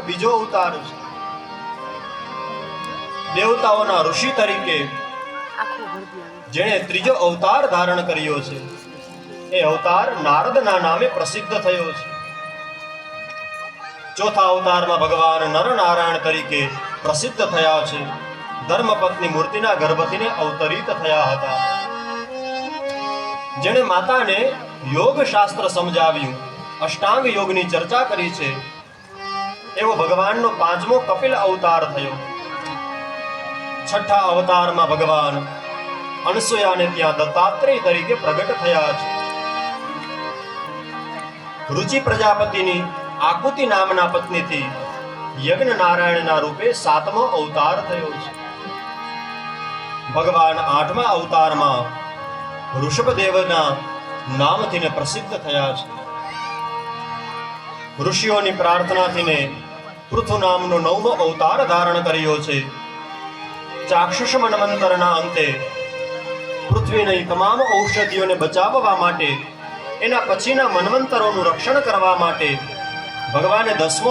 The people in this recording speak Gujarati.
બીજો અવતાર છે. દેવતાઓના ઋષિ તરીકે જેણે ત્રીજો અવતાર ધારણ કર્યો છે એ અવતાર નારદના નામે પ્રસિદ્ધ થયો છે. ચોથા અવતારમાં ભગવાન નરનારાયણ તરીકે પ્રસિદ્ધ થયા છે. ધર્મપત્ની મૂર્તિના ગર્ભથીને અવતરિત થયા હતા. જેણે માતાને યોગ શાસ્ત્ર સમજાવ્યું, અષ્ટાંગ યોગની ચર્ચા કરી છે, એવો ભગવાનનો પાંચમો કપિલ અવતાર થયો. છઠ્ઠા અવતારમાં ભગવાન અનસૂયાને ત્યાં દત્તાત્રેય તરીકે પ્રગટ થયા છે. રુચિ પ્રજાપતિની આકુતિ નામના પત્નીથી યજ્ઞ નારાયણના રૂપે સાતમો અવતાર થયો છે. ભગવાન આઠમા અવતારમાં ઋષભદેવના નામથીને પ્રસિદ્ધ થયા છે. ઋષિઓની પ્રાર્થનાથીને પૃથુ નામનો નવમો અવતાર ધારણ કર્યો છે. ચાક્ષુષ મન્વંતરના અંતે પૃથ્વીની તમામ ઔષધિઓને બચાવવા માટે, એના પછીના મન્વંતરોનું રક્ષણ કરવા માટે ભગવાને 10મો